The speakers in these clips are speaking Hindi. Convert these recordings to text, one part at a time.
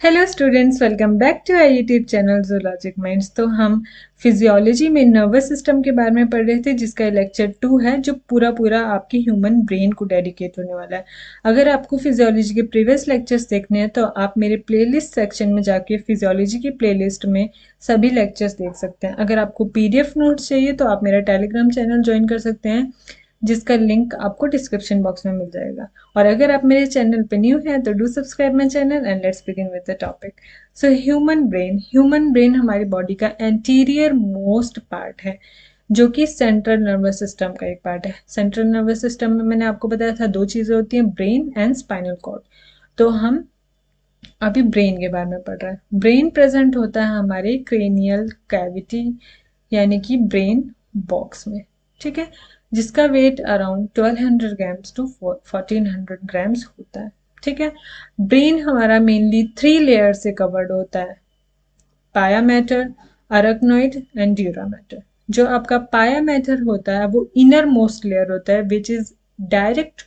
Hello students, welcome back to our YouTube channel Zoologic Minds. तो हम फिजियोलॉजी में नर्वस सिस्टम के बारे में पढ़ रहे थे, जिसका लेक्चर 2 है, जो पूरा पूरा आपके ह्यूमन ब्रेन को डेडिकेट होने वाला है। अगर आपको फिजियोलॉजी के प्रीवियस लेक्चर्स देखने हैं तो आप मेरे प्लेलिस्ट सेक्शन में जाके फिजियोलॉजी की प्लेलिस्ट में सभी लेक्चर्स देख सकते हैं। अगर आपको पीडीएफ नोट्स चाहिए तो आप मेरा टेलीग्राम चैनल ज्वाइन कर सकते हैं, जिसका लिंक आपको डिस्क्रिप्शन बॉक्स में मिल जाएगा। और अगर आप मेरे चैनल पे न्यू हैं तो do subscribe my channel and let's begin with the topic. So human brain हमारी बॉडी का एंटीरियर मोस्ट पार्ट है, जो कि सेंट्रल नर्वस सिस्टम का एक पार्ट है। सेंट्रल नर्वस सिस्टम में मैंने आपको बताया था दो चीजें होती हैं, ब्रेन एंड स्पाइनल कॉर्ड। तो हम अभी ब्रेन के बारे में पढ़ रहे हैं। ब्रेन प्रेजेंट होता है हमारे क्रेनियल कैविटी यानी कि ब्रेन बॉक्स में, ठीक है, जिसका weight around 1200 grams to 1400 grams होता है, ठीक है। ब्रेन हमारा मेनली 3 लेयर से कवर्ड होता है, पाया मैटर, अरकनॉइड एंड ड्यूरा मैटर। जो आपका पाया मैटर होता है वो इनर मोस्ट लेयर होता है, which is direct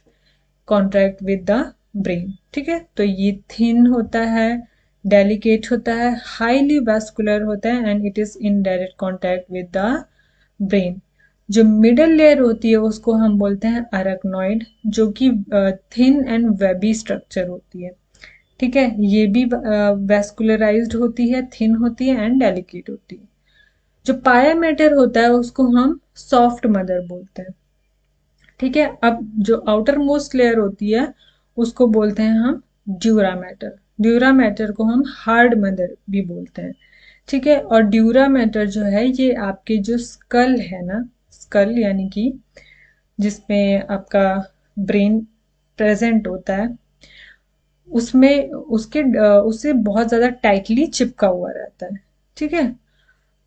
contract with the brain, ठीक है। तो ये थिन होता है, डेलिकेट होता है, हाईली वैस्कुलर होता है and it is in direct contact with the brain. जो मिडल लेयर होती है उसको हम बोलते हैं अरकनॉइड, जो कि थिन एंड वेबी स्ट्रक्चर होती है, ठीक है। ये भी वैस्कुलराइज्ड होती है, थिन होती है एंड डेलिकेट होती है। जो पाया मैटर होता है उसको हम सॉफ्ट मदर बोलते हैं, ठीक है। अब जो आउटर मोस्ट लेयर होती है उसको बोलते हैं हम ड्यूरा मैटर। ड्यूरा मैटर को हम हार्ड मदर भी बोलते हैं, ठीक है। और ड्यूरा मैटर जो है ये आपके जो स्कल है ना, स्कल यानी कि जिसमें आपका ब्रेन प्रेजेंट होता है, उसमें उससे बहुत ज्यादा टाइटली चिपका हुआ रहता है, ठीक है।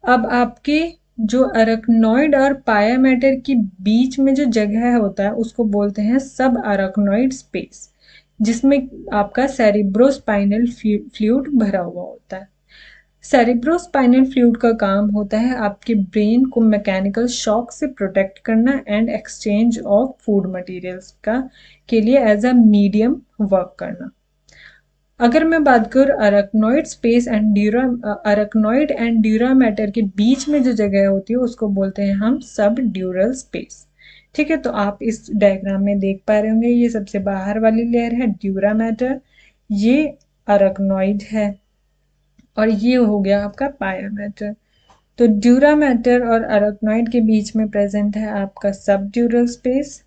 अब आपके जो अरकनॉइड और पाया मैटर के बीच में जो जगह होता है उसको बोलते हैं सब अरकनॉइड स्पेस, जिसमें आपका सेरिब्रोस्पाइनल फ्लूइड भरा हुआ होता है। सेरिब्रोस्पाइनल फ्लूइड का काम होता है आपके ब्रेन को मैकेनिकल शॉक से प्रोटेक्ट करना and exchange of food materials का के लिए एज अ मीडियम वर्क करना। अगर मैं बात करूँ arachnoid space and dura, arachnoid and dura matter के बीच में जो जगह होती है उसको बोलते हैं हम सब ड्यूरल स्पेस, ठीक है। तो आप इस डायग्राम में देख पा रहे होंगे, ये सबसे बाहर वाली लेयर है ड्यूरा मैटर, ये अरकनॉइड है, और ये हो गया आपका पाया मैटर। तो ड्यूरा मैटर और अरकनॉइड के बीच में प्रेजेंट है आपका सब ड्यूरल स्पेस,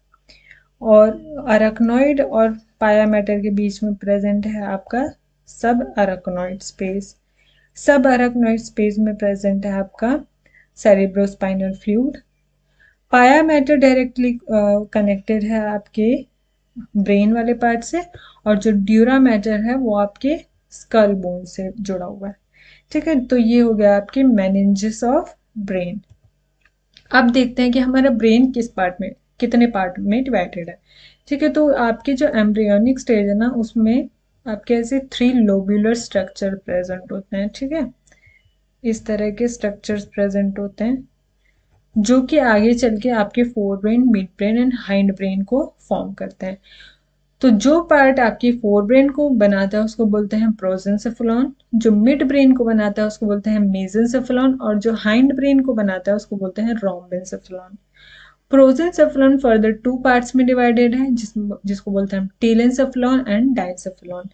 और अरकनॉइड और पाया मैटर के बीच में प्रेजेंट है आपका सब अरकनॉइड स्पेस। सब अरकनॉइड स्पेस में प्रेजेंट है आपका सेरिब्रोस्पाइनल फ्लूइड। पाया मैटर डायरेक्टली कनेक्टेड है आपके ब्रेन वाले पार्ट से, और जो ड्यूरा मैटर है वो आपके स्कल बोन से जुड़ा हुआ है, ठीक है। तो ये हो गया आपके मेनिंजेस ऑफ ब्रेन। अब देखते हैं कि हमारा ब्रेन किस पार्ट में, कितने पार्ट में डिवाइडेड है, ठीक है। तो आपके जो एम्ब्रियोनिक स्टेज है ना, उसमें आपके ऐसे 3 लोब्यूलर स्ट्रक्चर प्रेजेंट होते हैं, ठीक है। इस तरह के स्ट्रक्चर्स प्रेजेंट होते हैं, जो कि आगे चल के आपके fore brain, mid brain and hind brain को फॉर्म करते हैं। तो जो पार्ट आपके फोर ब्रेन को बनाता है उसको बोलते हैं प्रोजेंसेफेलॉन, जो मिड ब्रेन को बनाता है उसको बोलते हैं मेसेंसेफेलॉन, और जो हाइंड ब्रेन को बनाता है उसको बोलते हैं रोम्बेंसेफेलॉन। प्रोजेंसेफेलॉन फर्दर 2 पार्ट्स में डिवाइडेड है, जिसको बोलते हैं टेलेंसेफेलॉन एंड डाइंसेफेलॉन।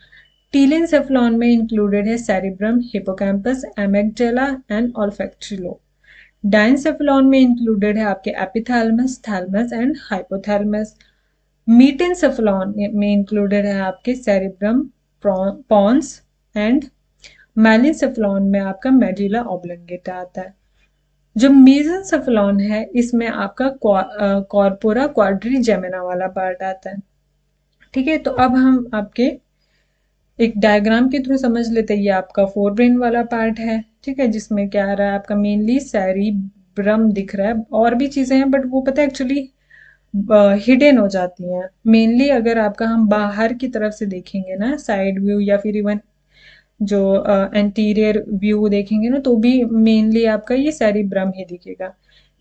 टेलेंसेफेलॉन में इंक्लूडेड है cerebrum, hippocampus, amygdala and olfactory lobe. Diencephalon में इंक्लूडेड है आपके epithalamus, thalamus and hypothalamus. Metencephalon में इंक्लूडेड है आपके सेरिब्रम, पॉन्स एंड मेलिनसेफेलॉन में आपका मेडुला ऑब्लंगेटा आता है। जो मेसेंसेफेलॉन है इसमें आपका कॉर्पोरा क्वाड्रिजेमिना वाला पार्ट आता है, ठीक है। तो अब हम आपके एक डायग्राम के थ्रू समझ लेते हैं। ये आपका फोर ब्रेन वाला पार्ट है, ठीक है, जिसमें क्या आ रहा है आपका मेनली सेरिब्रम दिख रहा है, और भी चीजें हैं बट वो पता है एक्चुअली हिडन हो जाती हैं। मेनली अगर आपका हम बाहर की तरफ से देखेंगे ना, साइड व्यू या फिर इवन जो एंटीरियर व्यू देखेंगे ना, तो भी मेनली आपका ये सेरिब्रम ही दिखेगा,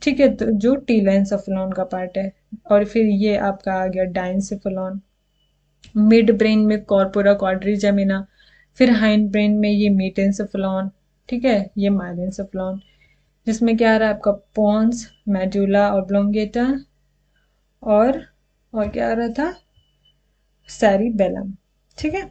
ठीक है। तो जो टीलेंसेफेलॉन का पार्ट है, और फिर ये आपका आ गया डाइंसेफेलॉन। मिड ब्रेन में कॉर्पोरा क्वाड्रिजेमिना, फिर हाइंड ब्रेन में ये मेटेंसेफेलॉन, ठीक है, ये माइलेंसेफेलॉन, जिसमें क्या आ रहा है आपका पोन्स, मेडुला ऑब्लोंगेटा, और क्या आ रहा था, सेरिबेलम, ठीक है।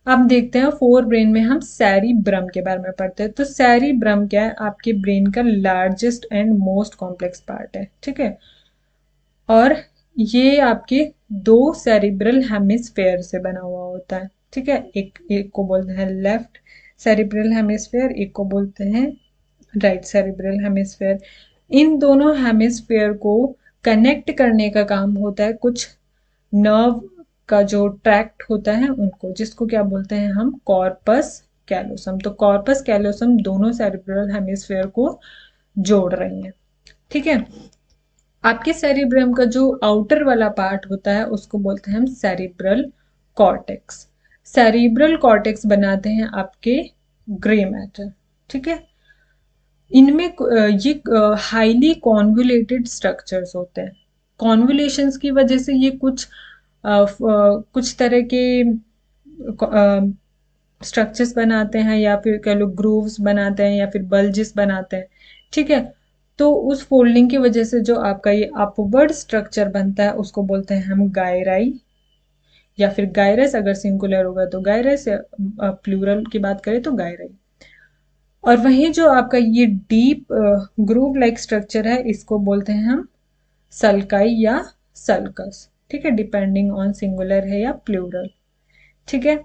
अब देखते हैं फोर ब्रेन में हम सेरिब्रम के बारे में पढ़ते हैं। तो सेरिब्रम क्या है, आपके ब्रेन का largest and most complex part है, ठीक है। और ये आपके दो सेरिब्रल हेमिस्फेयर से बना हुआ होता है, ठीक है। एक को बोलते हैं लेफ्ट सेरिब्रल हेमिस्फेयर, एक को बोलते हैं राइट सेरिब्रल हेमिस्फेयर। इन दोनों हेमिस्फेयर को कनेक्ट करने का काम होता है कुछ नर्व का जो ट्रैक्ट होता है उनको, जिसको क्या बोलते हैं हम, कॉर्पस कैलोसम। तो कॉर्पस कैलोसम दोनों सेरिब्रल हेमिस्फेयर को जोड़ रही हैं, ठीक है। आपके सेरिब्रम का जो आउटर वाला पार्ट होता है उसको बोलते हैं हम सेरिब्रल कॉर्टेक्स। सेरिब्रल कॉर्टेक्स बनाते हैं आपके ग्रे मैटर, ठीक है। इनमें ये हाईली कॉन्वुलेटेड स्ट्रक्चर्स होते हैं। कॉन्वुलेशंस की वजह से ये कुछ तरह के स्ट्रक्चर्स बनाते हैं, या फिर कह लो ग्रूव्स बनाते हैं, या फिर बल्जेस बनाते हैं, ठीक है। तो उस फोल्डिंग की वजह से जो आपका ये अपवर्ड स्ट्रक्चर बनता है उसको बोलते हैं हम गायराई, या फिर गायरस, अगर सिंगुलर होगा तो गायरस, या प्लूरल की बात करें तो गायराई। और वहीं जो आपका ये डीप ग्रूव लाइक स्ट्रक्चर है इसको बोलते हैं हम सल्काई या सल्कस, ठीक है, डिपेंडिंग ऑन सिंगुलर है या प्लूरल, ठीक है।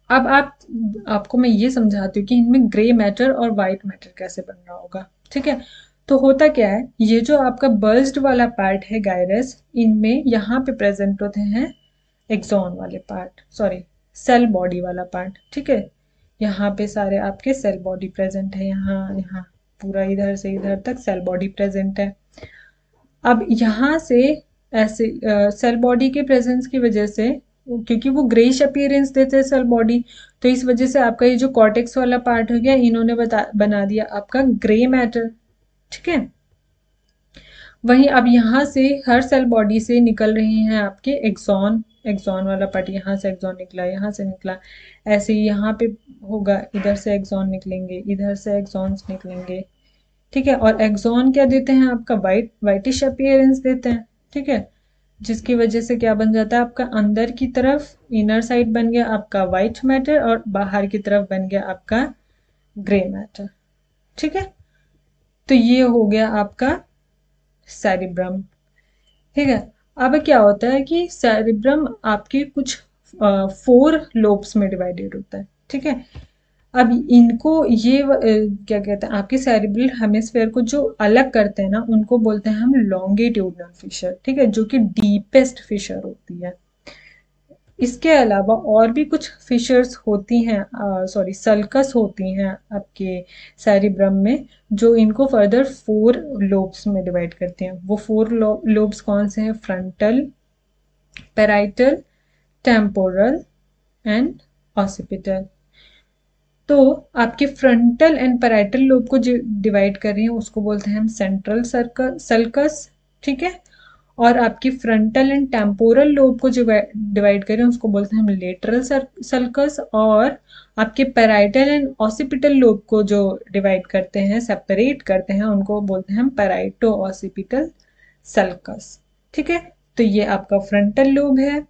अब आपको मैं ये समझाती हूँ कि इनमें ग्रे मैटर और वाइट मैटर कैसे बन रहा होगा, ठीक है। तो होता क्या है, ये जो आपका बल्ज्ड वाला पार्ट है गायरस, इनमें यहाँ पे प्रेजेंट होते हैं एक्सॉन वाले पार्ट, सॉरी सेल बॉडी वाला पार्ट, ठीक है। यहाँ पे सारे आपके सेल बॉडी प्रेजेंट है, यहाँ यहाँ पूरा इधर से इधर तक सेल बॉडी प्रेजेंट है। अब यहाँ से ऐसे सेल बॉडी के प्रेजेंस की वजह से, क्योंकि वो ग्रेइश अपीयरेंस देते हैं सेल बॉडी, तो इस वजह से आपका ये जो कॉर्टेक्स वाला पार्ट हो गया, इन्होंने बना दिया आपका ग्रे मैटर, ठीक है। वहीं अब यहाँ से हर सेल बॉडी से निकल रहे हैं आपके एक्सॉन, एक्सॉन वाला पार्ट, यहाँ से एक्सॉन निकला, यहाँ से निकला, ऐसे ही यहाँ पे होगा, इधर से एक्सॉन निकलेंगे, इधर से एक्सॉन्स निकलेंगे, ठीक है। और एक्सॉन क्या देते हैं, आपका वाइटिश अपीयरेंस देते हैं, ठीक है। जिसकी वजह से क्या बन जाता है, आपका अंदर की तरफ इनर साइड बन गया आपका वाइट मैटर, और बाहर की तरफ बन गया आपका ग्रे मैटर, ठीक है। तो ये हो गया आपका सेरिब्रम, ठीक है। अब क्या होता है कि सेरिब्रम आपके कुछ 4 लोब्स में डिवाइडेड होता है, ठीक है। अब इनको ये क्या कहते हैं, आपके सेरिब्रल हेमिस्फेयर को जो अलग करते हैं ना, उनको बोलते हैं हम लॉन्गिट्यूडनल फिशर, ठीक है, जो कि डीपेस्ट फिशर होती है। इसके अलावा और भी कुछ फिशर्स होती हैं, सॉरी सल्कस होती हैं आपके सेरिब्रम में, जो इनको फर्दर 4 लोब्स में डिवाइड करते हैं। वो 4 लोब्स कौन से हैं, frontal, parietal, temporal and occipital. तो आपके फ्रंटल एंड पैराइटल लोब को जो डिवाइड कर रही हैं उसको बोलते हैं हम सेंट्रल सल्कस, ठीक है। और आपकी फ्रंटल एंड टेम्पोरल लोब को जो डिवाइड कर रहे हैं उसको बोलते हैं हम लेटरल सल्कस। और आपके पैराइटल एंड ऑसिपिटल लोब को जो डिवाइड करते हैं, सेपरेट करते हैं, उनको बोलते हैं हम पैराइटो ऑसिपिटल सल्कस, ठीक है। तो ये आपका फ्रंटल लोब है,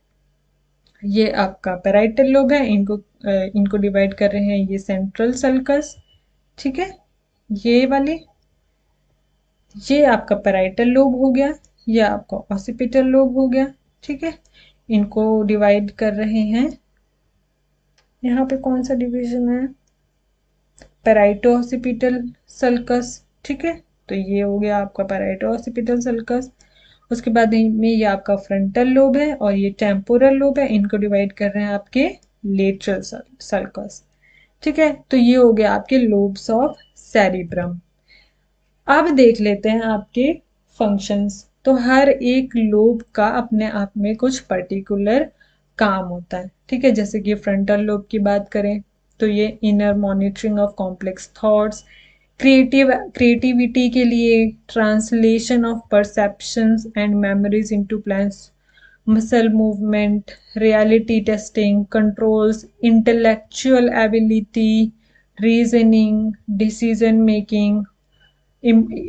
ये आपका पैराइटल लोब है, इनको डिवाइड कर रहे हैं ये सेंट्रल सल्कस, ठीक है। ये वाले, ये आपका पैराइटल लोब हो गया, ये आपका ऑसिपिटल लोब हो गया, ठीक है। इनको डिवाइड कर रहे हैं, यहाँ पे कौन सा डिवीजन है, पैराइटो ऑसिपिटल सल्कस, ठीक है। तो ये हो गया आपका पैराइटो ऑसिपिटल सल्कस। उसके बाद में ये आपका फ्रंटल लोब है और ये टेम्पोरल लोब है, इनको डिवाइड कर रहे हैं आपके लेटरल सल्कस, ठीक है। तो ये हो गया आपके लोब्स ऑफ सेरिब्रम। अब देख लेते हैं आपके फंक्शंस। तो हर एक लोब का अपने आप में कुछ पर्टिकुलर काम होता है, ठीक है। जैसे कि फ्रंटल लोब की बात करें तो ये inner monitoring of complex thoughts, creativity के लिए, translation of perceptions and memories into plans, muscle movement, reality testing, controls, intellectual ability, reasoning, decision making,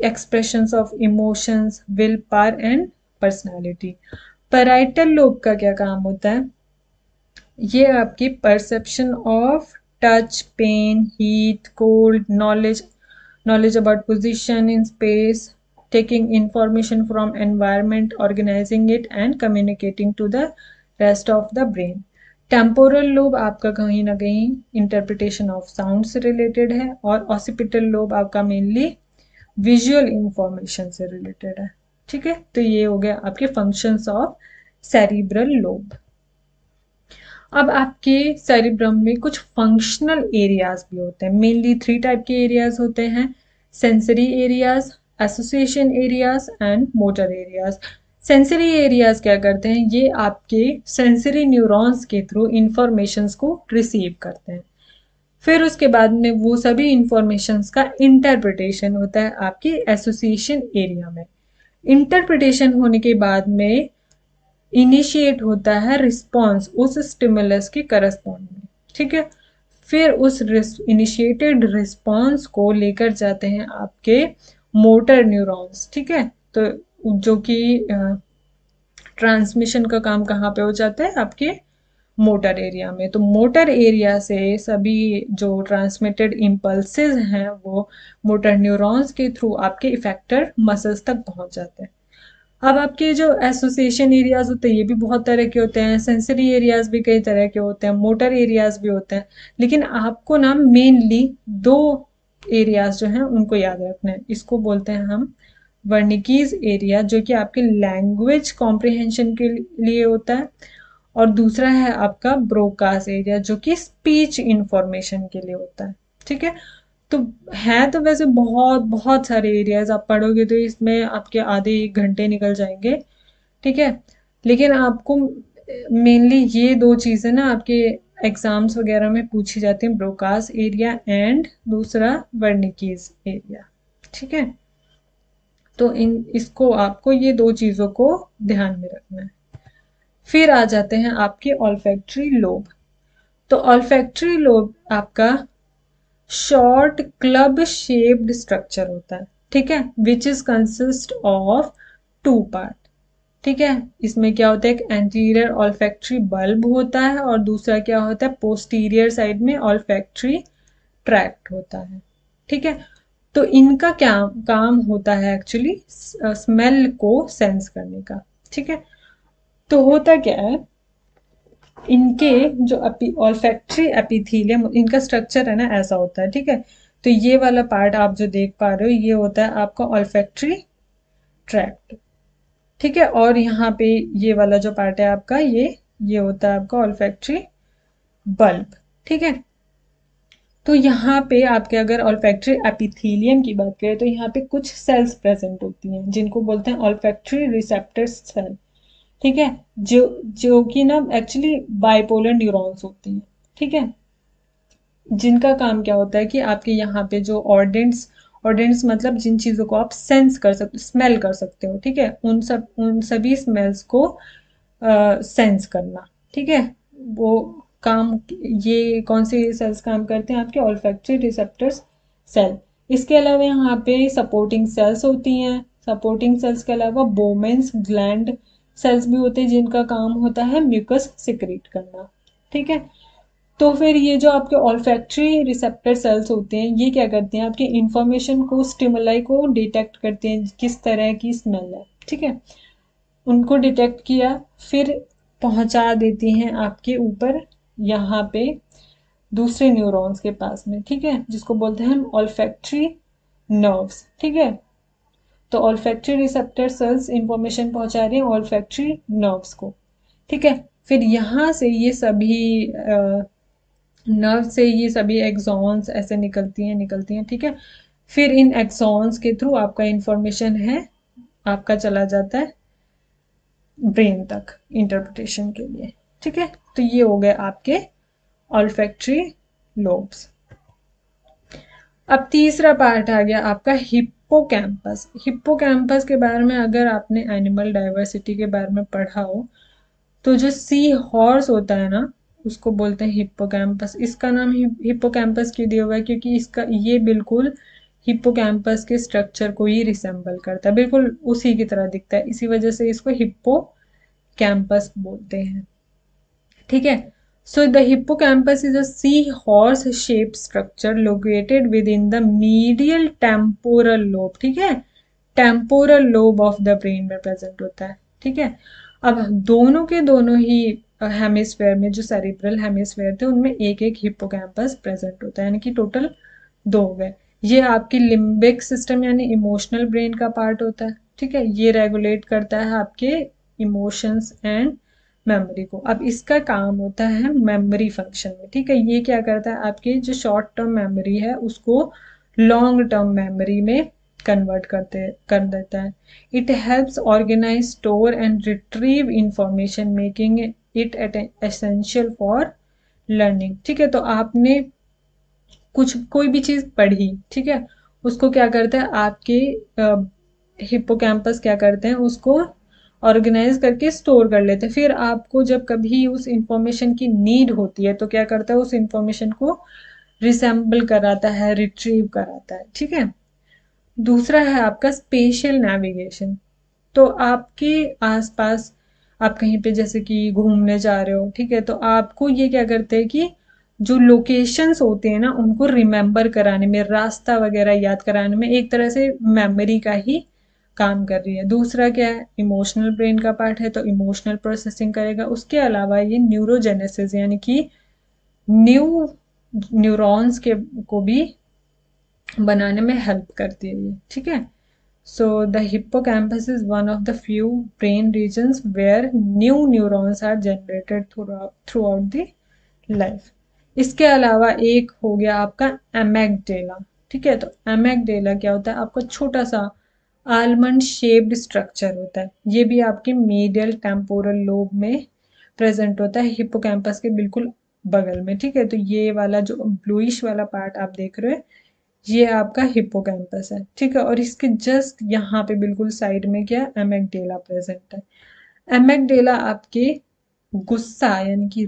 expressions of emotions, will power and personality. Parietal lobe का क्या काम होता है? ये आपकी perception of touch, pain, heat, cold, knowledge about position in space, taking information from environment, organizing it and communicating to the rest of the brain. Temporal lobe आपका कहीं ना कहीं इंटरप्रिटेशन ऑफ साउंड से रिलेटेड है, और ऑसिपिटल लोब आपका मेनली विजुअल इंफॉर्मेशन से रिलेटेड है। ठीक है, तो ये हो गया आपके फंक्शंस ऑफ सेरिब्रल लोब। अब आपके सेरिब्रम में कुछ फंक्शनल एरियाज भी होते हैं। मेनली 3 टाइप के एरियाज होते हैं: sensory areas, association areas and motor areas. Sensory areas क्या करते हैं? ये आपके सेंसरी न्यूरॉन्स के थ्रू इंफॉर्मेशंस को रिसीव करते हैं। फिर उसके बाद में वो सभी इंफॉर्मेशंस का इंटरप्रिटेशन होता है आपकी एसोसिएशन एरिया में। इंटरप्रिटेशन होने के बाद में इनिशिएट होता है रिस्पॉन्स उस स्टिमुलस के करस्पॉन्ड में। ठीक है, फिर उस इनिशिएटेड रिस्पॉन्स को लेकर जाते हैं आपके मोटर न्यूरॉन्स। ठीक है, तो जो कि ट्रांसमिशन का काम कहाँ पे हो जाता है? आपके मोटर एरिया में। तो मोटर एरिया से सभी जो ट्रांसमिटेड इम्पल्सेस हैं वो मोटर न्यूरॉन्स के थ्रू आपके इफेक्टर मसल्स तक पहुंच जाते हैं। अब आपके जो एसोसिएशन एरियाज होते हैं ये भी बहुत तरह के होते हैं, सेंसरी एरियाज भी कई तरह के होते हैं, मोटर एरियाज भी होते हैं, लेकिन आपको ना मेनली 2 एरियाज जो हैं उनको याद रखना है। इसको बोलते हैं हम वर्निकीज एरिया, जो कि आपके लैंग्वेज कॉम्प्रिहेंशन के लिए होता है, और दूसरा है आपका ब्रोकास एरिया, जो कि स्पीच इंफॉर्मेशन के लिए होता है। ठीक है, तो है तो वैसे बहुत बहुत सारे एरियाज, आप पढ़ोगे तो इसमें आपके आधे 1 घंटे निकल जाएंगे। ठीक है, लेकिन आपको मेनली ये 2 चीज़ें ना आपके एग्जाम्स वगैरह में पूछी जाती हैं, ब्रोकास एरिया एंड दूसरा वर्निकीज एरिया। ठीक है, तो इसको आपको ये 2 चीज़ों को ध्यान में रखना है। फिर आ जाते हैं आपके ऑल्फैक्टरी लोब। तो ऑल्फैक्टरी लोब आपका शॉर्ट क्लब शेप्ड स्ट्रक्चर होता है। ठीक है, which is consist of 2 part. ठीक है, इसमें क्या होता है? एक एंटीरियर ऑल्फैक्टरी बल्ब होता है, और दूसरा क्या होता है? पोस्टीरियर साइड में ऑल्फैक्टरी ट्रैक्ट होता है। ठीक है, तो इनका क्या काम होता है? एक्चुअली स्मेल को सेंस करने का। ठीक है, तो होता क्या है, इनके जो ऑल्फैक्टरी एपिथेलियम, इनका स्ट्रक्चर है ना ऐसा होता है। ठीक है, तो ये वाला पार्ट आप जो देख पा रहे हो ये होता है आपका ऑल्फैक्टरी ट्रैक्ट। ठीक है, और यहाँ पे ये वाला जो पार्ट है आपका ये होता है आपका ऑल्फैक्टरी बल्ब। ठीक है, तो यहाँ पे आपके अगर ऑल्फैक्टरी एपिथेलियम की बात करें तो यहाँ पे कुछ सेल्स प्रेजेंट होती हैं जिनको बोलते हैं ऑल्फैक्टरी रिसेप्टर सेल। ठीक है, जो जो कि ना एक्चुअली बाइपोलर न्यूरॉन्स होती हैं। ठीक है, जिनका काम क्या होता है कि आपके यहाँ पे जो ऑर्डेंट्स मतलब जिन चीज़ों को आप सेंस कर सकते, स्मेल कर सकते हो। ठीक है, उन सभी स्मेल्स को सेंस करना। ठीक है, वो काम, ये कौन से सेल्स काम करते हैं? आपके ऑल्फैक्टरी रिसेप्टर्स सेल। इसके अलावा यहाँ पे सपोर्टिंग सेल्स होती हैं। सपोर्टिंग सेल्स के अलावा बोमेन्स ग्लैंड सेल्स भी होते हैं जिनका काम होता है म्यूकस सिक्रीट करना। ठीक है, तो फिर ये जो आपके ऑल्फैक्टरी रिसेप्टर सेल्स होते हैं ये क्या करते हैं? आपके इंफॉर्मेशन को, स्टिमुलाई को डिटेक्ट करते हैं किस तरह की स्मेल है। ठीक है, उनको डिटेक्ट किया, फिर पहुंचा देती हैं आपके ऊपर यहाँ पे दूसरे न्यूरॉन्स के पास में। ठीक है, जिसको बोलते हैं हम ऑल्फैक्टरी नर्व्स। ठीक है, तो ऑल्फैक्टरी रिसेप्टर सेल्स इंफॉर्मेशन पहुंचा रहे हैं ऑल्फैक्टरी नर्व्स को। ठीक है, फिर यहाँ से ये सभी नर्व से ये सभी एक्सॉन्स ऐसे निकलती हैं। ठीक है, फिर इन एक्सॉन्स के थ्रू आपका इंफॉर्मेशन है आपका चला जाता है ब्रेन तक इंटरप्रिटेशन के लिए। ठीक है, तो ये हो गए आपके ऑल्फैक्टरी लोब्स। अब तीसरा पार्ट आ गया आपका हिप्पोकैम्पस। हिप्पोकैम्पस के बारे में अगर आपने एनिमल डाइवर्सिटी के बारे में पढ़ा हो तो जो सी हॉर्स होता है ना, उसको बोलते हैं हिप्पोकैम्पस। इसका नाम हिप्पोकैम्पस क्यों दिया हुआ है? क्योंकि इसका ये बिल्कुल हिप्पोकैम्पस के स्ट्रक्चर को ही रिसेंबल करता है, बिल्कुल उसी की तरह दिखता है, इसी वजह से इसको हिप्पोकैम्पस बोलते हैं। ठीक है। So the hippocampus is a sea horse shape structure located within the medial temporal lobe. ठीक है, temporal lobe of the brain में प्रेजेंट होता है। ठीक है। अब दोनों के दोनों ही हेमिस्फेयर में, जो सेरिब्रल हेमिस्फेयर थे, उनमें एक एक हिप्पोकैम्पस प्रेजेंट होता है, यानी कि टोटल दो हो गए। ये आपकी लिम्बिक सिस्टम यानी इमोशनल ब्रेन का पार्ट होता है। ठीक है, ये रेगुलेट करता है आपके इमोशंस एंड मेमोरी को। अब इसका काम होता है मेमोरी फंक्शन में। ठीक है, ये क्या करता है, आपकी जो शॉर्ट टर्म मेमोरी है उसको लॉन्ग टर्म मेमोरी में कन्वर्ट कर देता है। It helps organize, store and retrieve information, making it essential for learning. ठीक है, तो आपने कोई भी चीज पढ़ी, ठीक है, उसको क्या करता है आपके हिप्पोकैम्पस क्या करते हैं, उसको ऑर्गेनाइज करके स्टोर कर लेते हैं। फिर आपको जब कभी उस इंफॉर्मेशन की नीड होती है तो क्या करता है, उस इंफॉर्मेशन को रिसेंबल कराता है, रिट्रीव कराता है। ठीक है। दूसरा है आपका स्पेशल नेविगेशन। तो आपके आसपास आप कहीं पे जैसे कि घूमने जा रहे हो, ठीक है, तो आपको ये क्या करते हैं कि जो लोकेशंस होते हैं ना, उनको रिमेम्बर कराने में, रास्ता वगैरह याद कराने में एक तरह से मेमोरी का ही काम कर रही है। दूसरा क्या है, इमोशनल ब्रेन का पार्ट है, तो इमोशनल प्रोसेसिंग करेगा। उसके अलावा ये न्यूरोजेनेसिस यानी कि न्यू न्यूरॉन्स के को भी बनाने में हेल्प करती है ये। ठीक है। So the hippocampus is one of the few brain regions where new neurons are generated throughout the life. इसके अलावा एक हो गया आपका एमेगडेला। ठीक है, तो एमेगडेला क्या होता है, आपका छोटा सा आलमंड शेप्ड स्ट्रक्चर होता है। ये भी आपके मीडियल टेम्पोरल लोब में प्रेजेंट होता है, हिप्पोकैम्पस के बिल्कुल बगल में। ठीक है, तो ये वाला जो ब्लूइश वाला पार्ट आप देख रहे हो, ये आपका हिप्पोकैम्पस है। ठीक है, और इसके जस्ट यहाँ पे बिल्कुल साइड में क्या है, एमेगडेला प्रेजेंट है। एमेगडेला आपके गुस्सा यानी कि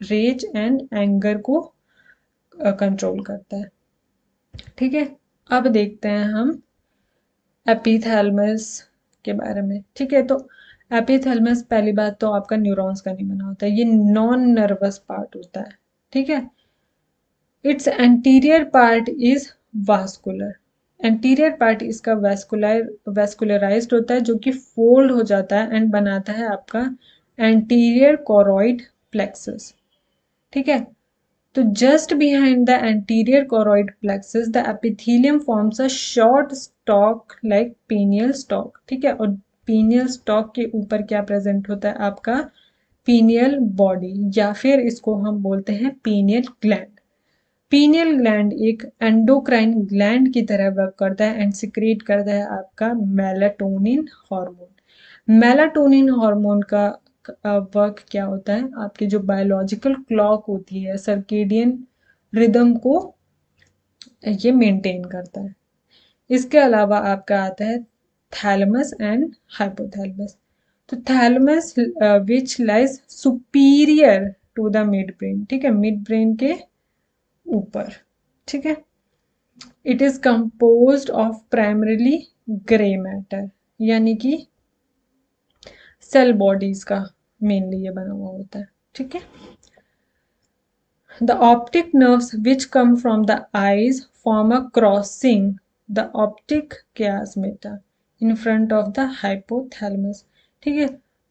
रेज एंड एंगर को कंट्रोल करता है। ठीक है। अब देखते हैं हम एपिथैलेमस के बारे में। ठीक है, तो एपिथैलेमस पहली बात तो आपका न्यूरॉन्स का नहीं बना होता है, ये नॉन नर्वस पार्ट होता है। ठीक है। It's anterior part is vascular. Anterior part इसका वेस्कुलराइज्ड होता है, जो कि फोल्ड हो जाता है एंड बनाता है आपका एंटीरियर कोरॉइड प्लेक्सस। ठीक है, तो just behind the anterior choroid plexus the epithelium forms a short stock like pineal stock. ठीक है, और पीनियल स्टॉक के ऊपर क्या प्रेजेंट होता है, आपका पीनियल बॉडी, या फिर इसको हम बोलते हैं पीनियल ग्लैंड। पीनियल ग्लैंड एक एंडोक्राइन ग्लैंड की तरह वर्क करता है एंड सिक्रीट करता है आपका मेलाटोनिन हार्मोन। मेलाटोनिन हार्मोन का वर्क क्या होता है, आपकी जो बायोलॉजिकल क्लॉक होती है, सर्केडियन रिदम को ये मेंटेन करता है। इसके अलावा आपका आता है थैलेमस एंड हाइपोथैलेमस। तो thalamus which lies superior to the midbrain. ठीक है, मिड ब्रेन के ऊपर। ठीक है, it is composed of primarily grey matter, यानी कि सेल बॉडीज का मेनली ये बना हुआ होता है। ठीक है। The optic nerves which come from the eyes form a crossing the optic chiasmata in front of the hypothalamus. ठीक है,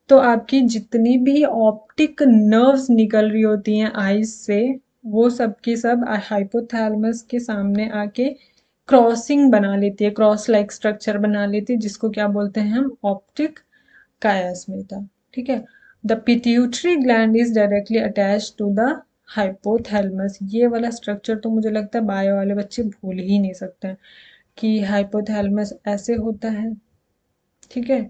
तो आपकी जितनी भी ऑप्टिक नर्व्स निकल रही होती हैं आईज से, वो सब की सब हाइपोथैलेमस के सामने आके क्रॉसिंग बना लेती है, क्रॉस लाइक स्ट्रक्चर बना लेती है, जिसको क्या बोलते हैं हम, ऑप्टिक कायास्मेटा। ठीक है, the pituitary gland is directly attach to the hypothalamus. ये वाला स्ट्रक्चर तो मुझे लगता है बायो वाले बच्चे भूल ही नहीं सकते हैं कि हाइपोथैलेमस ऐसे होता है। ठीक है,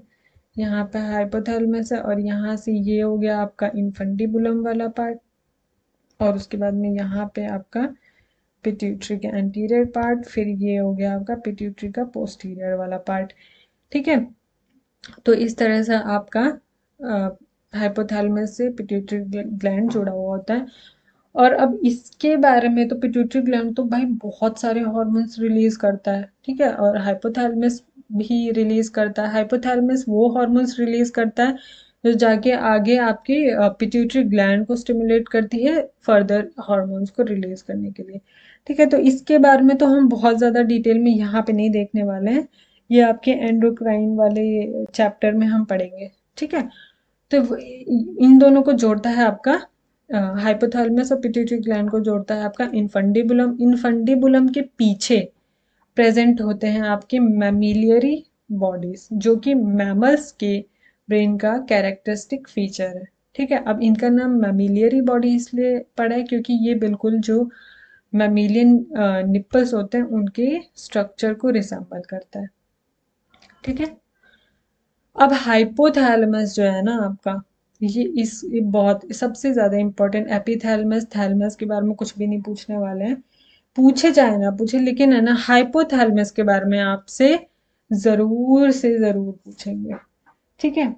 यहाँ पे हाइपोथैलेमस है और यहाँ से ये हो गया आपका इन्फंडिबुलम वाला पार्ट, और उसके बाद में यहाँ पे आपका पिट्यूटरी का एंटीरियर पार्ट, फिर ये हो गया आपका पिट्यूटरी का पोस्टीरियर वाला पार्ट। ठीक है, तो इस तरह से आपका हाइपोथैलेमस से पिट्यूटरी ग्लैंड जुड़ा हुआ होता है। और अब इसके बारे में तो पिट्यूटरी ग्लैंड तो भाई बहुत सारे हार्मोन्स रिलीज करता है, ठीक है, और हाइपोथैलेमस भी रिलीज करता है। हाइपोथैलेमस वो हार्मोन्स रिलीज करता है जो जाके आगे आपकी पिट्यूटरी ग्लैंड को स्टिमुलेट करती है फर्दर हार्मोन्स को रिलीज करने के लिए, ठीक है। तो इसके बारे में तो हम बहुत ज़्यादा डिटेल में यहाँ पे नहीं देखने वाले हैं, ये आपके एंडोक्राइन वाले चैप्टर में हम पढ़ेंगे, ठीक है। तो इन दोनों को जोड़ता है आपका हाइपोथैलेमस और पिट्यूटरी ग्लैंड को जोड़ता है आपका इनफंडिबुलम। इनफंडिबुलम के पीछे प्रेजेंट होते हैं आपके मैमिलियरी बॉडीज, जो कि मैमल्स के ब्रेन का कैरेक्टरिस्टिक फीचर है, ठीक है। अब इनका नाम मैमिलियरी बॉडी इसलिए पड़ा है क्योंकि ये बिल्कुल जो मैमिलियन निप्पल्स होते हैं उनके स्ट्रक्चर को रिसेंबल करता है, ठीक है। अब हाइपोथैलेमस जो है ना आपका, ये बहुत सबसे ज्यादा इम्पोर्टेंट। एपिथैलेमस थैलेमस के बारे में कुछ भी नहीं पूछने वाले हैं, पूछे चाहे ना पूछे, लेकिन है ना हाइपोथैलेमस के बारे में आपसे जरूर से जरूर पूछेंगे, ठीक है।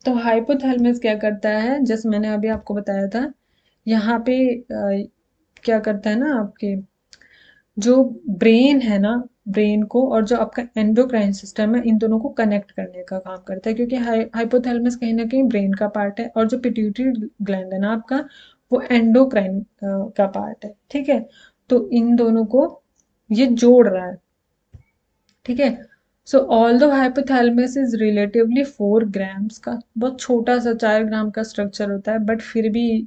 तो हाइपोथैलेमस क्या करता है, जैसे मैंने अभी आपको बताया था, यहाँ पे क्या करता है ना आपके जो ब्रेन है ना, ब्रेन को और जो आपका एंडोक्राइन सिस्टम है, इन दोनों को कनेक्ट करने का काम करता है, क्योंकि हाइपोथैलेमस कहीं ना कहीं ब्रेन का पार्ट है और जो पिट्यूटरी ग्लैंड है ना आपका, वो एंडोक्राइन का पार्ट है, ठीक है। तो इन दोनों को ये जोड़ रहा है, ठीक है। सो ऑल दो हाइपोथैलेमस इज रिलेटिवली 4 ग्राम्स का, बहुत छोटा सा 4 ग्राम का स्ट्रक्चर होता है, बट फिर भी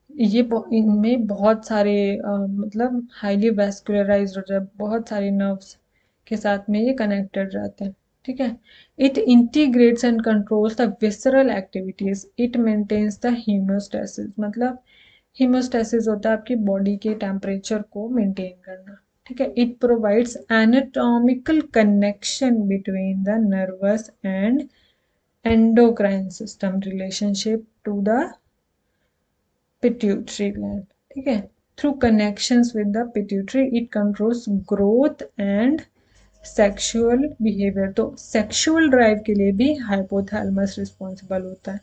ये इनमें बहुत सारे मतलब हाईली वेस्कुलराइज्ड होता है, बहुत सारे नर्व्स के साथ में ये कनेक्टेड रहते हैं, ठीक है। It integrates and controls the visceral activities, it maintains the homeostasis, मतलब हीमोस्टेसिस होता है आपकी बॉडी के टेम्परेचर को मेंटेन करना, ठीक है। It provides anatomical connection between the nervous and endocrine system relationship to the pituitary gland, ठीक है। Through connections with the pituitary it controls growth and sexual behaviour. तो सेक्सुअल ड्राइव के लिए भी हाइपोथैलेमस रिस्पॉन्सिबल होता है।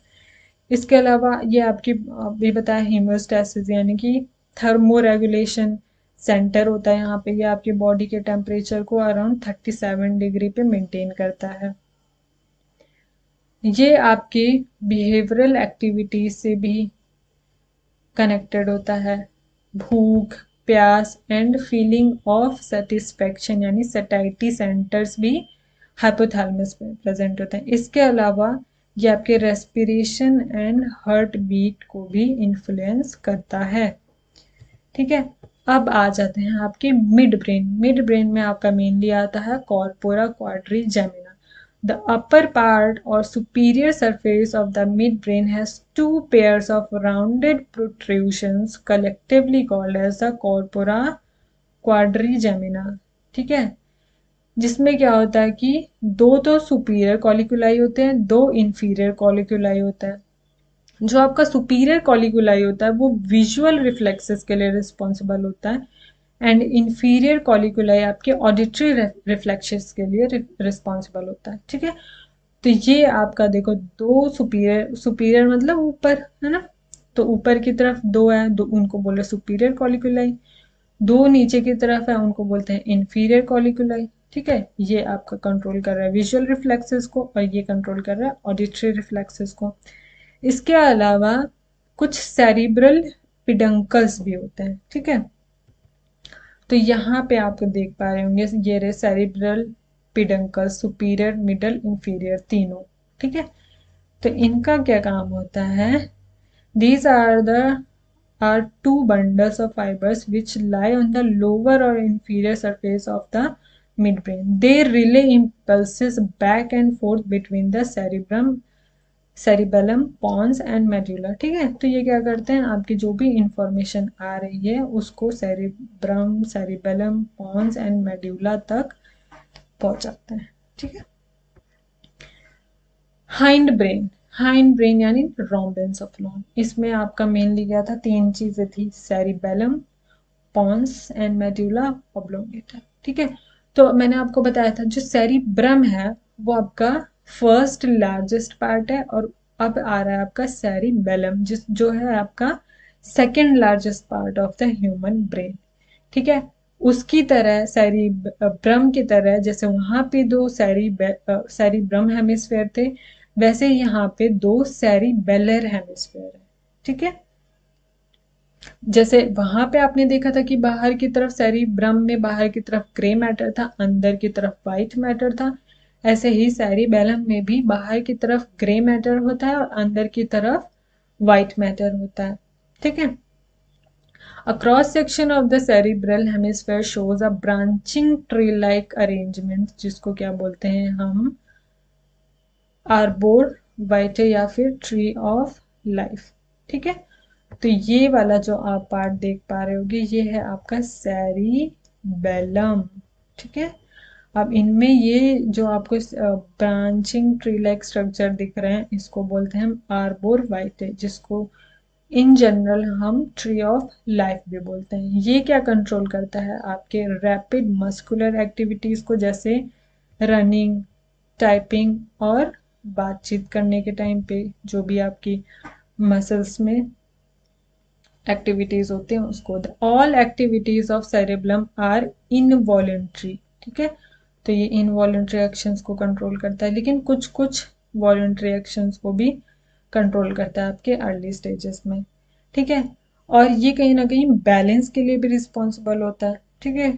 इसके अलावा ये आपकी अभी बताया हीमोस्टेसिस, यानी कि थर्मो रेगुलेशन सेंटर होता है यहाँ पे, ये आपकी बॉडी के टेम्परेचर को अराउंड 37 डिग्री पे मेंटेन करता है। ये आपके बिहेवियरल एक्टिविटीज से भी कनेक्टेड होता है, भूख, प्यास एंड फीलिंग ऑफ सेटिस्फेक्शन, यानी सैटिस्फैक्टी सेंटर्स भी हाइपोथैलेमस में प्रेजेंट होते हैं। इसके अलावा ये आपके रेस्पिरेशन एंड हार्ट बीट को भी इन्फ्लुएंस करता है, ठीक है। अब आ जाते हैं आपके मिड ब्रेन। मिड ब्रेन में आपका मेनली आता है corpora quadrigemina. The upper part or superior surface of the midbrain has 2 pairs of rounded protrusions collectively called as the corpora quadrigemina, ठीक है। जिसमें क्या होता है कि दो तो सुपीरियर कॉलिकुलाई होते हैं, दो इंफीरियर कॉलिकुलाई होता है। जो आपका सुपीरियर कॉलिकुलाई होता है वो विजुअल रिफ्लेक्सेस के लिए रिस्पॉन्सिबल होता है, एंड इंफीरियर कॉलिकुलाई आपके ऑडिटरी रिफ्लेक्सेस के लिए रिस्पॉन्सिबल होता है, ठीक है। तो ये आपका देखो दो सुपीरियर, सुपीरियर मतलब ऊपर है ना, तो ऊपर की तरफ दो है, दो उनको बोले सुपीरियर कॉलिकुलाई, दो नीचे की तरफ है उनको बोलते हैं इंफीरियर कॉलिकुलाई, ठीक है। ये आपका कंट्रोल कर रहा है विजुअल रिफ्लेक्सेस को और ये कंट्रोल कर रहा है ऑडिटरी रिफ्लेक्सेस को। इसके अलावा कुछ सेरिब्रल पिडंकल्स भी होते हैं, ठीक है। तो यहाँ पे आप देख पा रहे होंगे ये रहे cerebral peduncle, superior middle inferior तीनों, ठीक है। तो इनका क्या काम होता है, these are two bundles of fibers which lie on the lower or inferior surface of the midbrain. They relay impulses back and forth between the cerebellum, pons and medulla, ठीक है। तो ये क्या करते हैं, आपकी जो भी इंफॉर्मेशन आ रही है उसको cerebrum, cerebellum, pons and medulla तक पहुंचाते हैं, ठीक है। हाइंड ब्रेन, हाइंड ब्रेन यानी रोम्बेनसेफलोन, इसमें आपका मेनली क्या था, 3 चीजें थी, cerebellum, pons and medulla oblongata, ठीक है। तो मैंने आपको बताया था जो सेरिब्रम है वो आपका फर्स्ट लार्जेस्ट पार्ट है और अब आ रहा है आपका सेरिबेलम, जो है आपका second largest part of the human brain. ठीक है, उसकी तरह सेरिब्रम की तरह, जैसे वहां पे दो सेरिब्रम हेमिस्फेयर थे, वैसे यहाँ पे दो सेरिबेलर हेमिस्फेयर है। ठीक है, जैसे वहां पे आपने देखा था कि बाहर की तरफ सेरिब्रम में बाहर की तरफ ग्रे मैटर था, अंदर की तरफ व्हाइट मैटर था, ऐसे ही सेरिबेलम में भी बाहर की तरफ ग्रे मैटर होता है और अंदर की तरफ व्हाइट मैटर होता है। ठीक है, a cross section of the cerebral hemisphere shows a branching tree like arrangement, जिसको क्या बोलते हैं हम, आर्बोर वाइटे या फिर ट्री ऑफ लाइफ। ठीक है, तो ये वाला जो आप पार्ट देख पा रहे होगे ये है आपका सेरिबेलम। ठीक है, अब इनमें ये जो आपको ब्रांचिंग ट्री लाइक स्ट्रक्चर दिख रहे हैं इसको बोलते हैं हम आर्बोर वाइटे, जिसको इन जनरल हम ट्री ऑफ लाइफ भी बोलते हैं। ये क्या कंट्रोल करता है, आपके रैपिड मस्कुलर एक्टिविटीज को, जैसे रनिंग, टाइपिंग और बातचीत करने के टाइम पे जो भी आपकी मसल्स में एक्टिविटीज होते हैं उसको। All activities of cerebrum are involuntary. ठीक है, तो ये इनवॉलेंट्री एक्शंस को कंट्रोल करता है, लेकिन कुछ कुछ वॉलेंट्री एक्शंस को भी कंट्रोल करता है आपके अर्ली स्टेजेस में। ठीक है, और ये कहीं ना कहीं बैलेंस के लिए भी रिस्पॉन्सिबल होता है। ठीक है,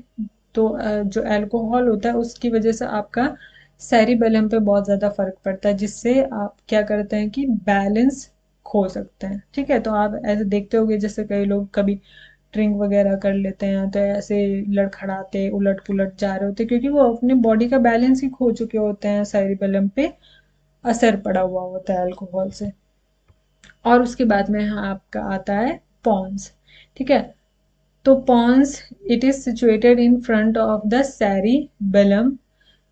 तो जो अल्कोहल होता है उसकी वजह से आपका सेरिबेलम पे बहुत ज़्यादा फर्क पड़ता है, जिससे आप क्या करते हैं कि बैलेंस खो सकते हैं। ठीक है, तो आप ऐसे देखते होगे जैसे कई लोग कभी ड्रिंक वगैरह कर लेते हैं तो ऐसे लड़खड़ाते उलट पुलट जा रहे होते, क्योंकि वो अपने बॉडी का बैलेंस ही खो चुके होते हैं, सेरिबेलम पे असर पड़ा हुआ होता है अल्कोहल से। और उसके बाद में आपका आता है पॉन्स। ठीक है, तो pons, it is situated in front of the cerebellum,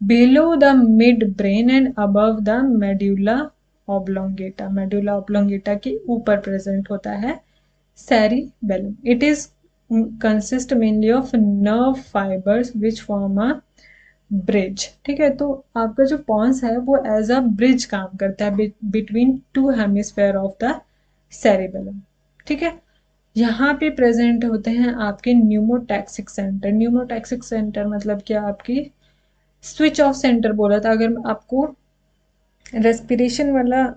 below the midbrain and above the medulla oblongata। medulla oblongata के ऊपर प्रेजेंट होता है cerebellum। it is consist mainly of nerve fibers which form a bridge। ठीक है, तो आपका जो पॉन्स है वो एज अ ब्रिज काम करता है between two hemisphere of the cerebellum। ठीक है, यहाँ पे प्रेजेंट होते हैं आपके न्यूमोटैक्सिक सेंटर। न्यूमोटैक्सिक सेंटर मतलब क्या, आपकी स्विच ऑफ सेंटर बोला था। अगर आपको रेस्पिरेशन वाला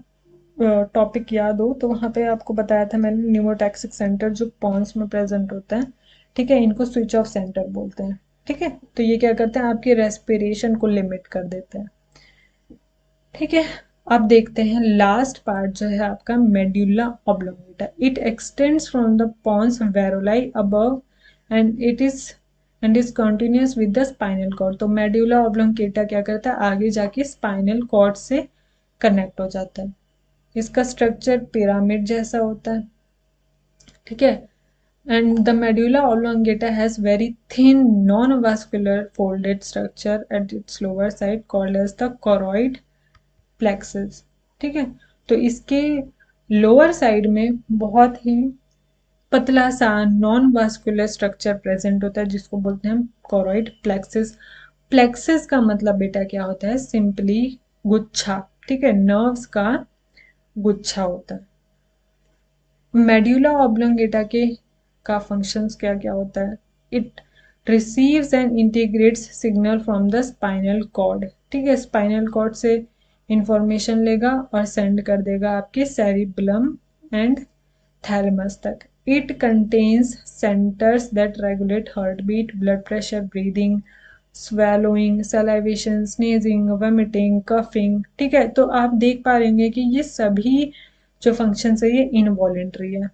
टॉपिक याद हो तो वहाँ पे आपको बताया था मैंने, न्यूमोटैक्सिक सेंटर जो पॉन्स में प्रेजेंट होता है। ठीक है, इनको स्विच ऑफ सेंटर बोलते हैं। ठीक है, तो ये क्या करते हैं, आपकी रेस्पिरेशन को लिमिट कर देते हैं। ठीक है, अब देखते हैं लास्ट पार्ट जो है आपका medulla oblongata. It extends from the pons varolii above and is continuous with the spinal cord. तो मेड्यूला ऑब्लोंगेटा क्या करता है, आगे जाके स्पाइनल कॉर्ड से कनेक्ट हो जाता है। इसका स्ट्रक्चर पिरामिड जैसा होता है। ठीक है, and the medulla oblongata has very thin non-vascular folded structure at its lower side called as the choroid plexus। ठीक है, तो इसके लोअर साइड में बहुत ही पतला सा नॉन वास्कुलर स्ट्रक्चर प्रेजेंट होता है जिसको बोलते हैं हम कोरोइड प्लेक्सिस। प्लेक्सिस का मतलब बेटा क्या होता है, सिंपली गुच्छा। ठीक है, नर्व्स का गुच्छा होता है। मेड्यूला ऑब्लोंगेटा के का फंक्शंस क्या क्या होता है, it receives and integrates signal from the spinal cord. ठीक है, स्पाइनल कॉर्ड से इंफॉर्मेशन लेगा और सेंड कर देगा आपके सेरिबेलम एंड थैलेमस तक। It contains centres that regulate heart beat, blood pressure, breathing, swallowing, salivation, sneezing, vomiting, coughing. ठीक है, तो आप देख पा रहे कि ये सभी जो फंक्शन है ये इनवॉलेंट्री है।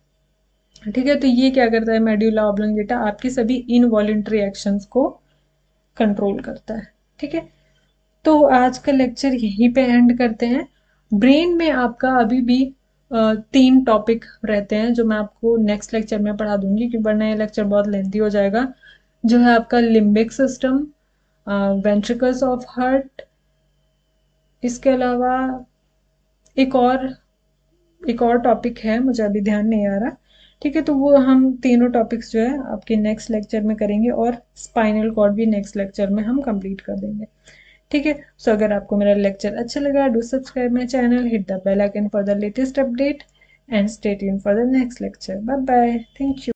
ठीक है, तो ये क्या करता है, मेड्यूला ऑब्लोंगेटा आपकी सभी इनवॉलेंट्री एक्शंस को कंट्रोल करता है। ठीक है, तो आज का लेक्चर यहीं पे एंड करते हैं। ब्रेन में आपका अभी भी 3 टॉपिक रहते हैं जो मैं आपको नेक्स्ट लेक्चर में पढ़ा दूंगी, क्योंकि वरना ये लेक्चर बहुत लेंथी हो जाएगा। जो है आपका limbic system, ventricles of heart, इसके अलावा एक और टॉपिक है मुझे अभी ध्यान नहीं आ रहा। ठीक है, तो वो हम तीनों टॉपिक्स जो है आपके नेक्स्ट लेक्चर में करेंगे और स्पाइनल कॉर्ड भी नेक्स्ट लेक्चर में हम कंप्लीट कर देंगे। ठीक है। सो अगर आपको मेरा लेक्चर अच्छा लगा, do subscribe my channel, hit the bell icon for the latest update and stay tuned for the next lecture. Bye bye, thank you.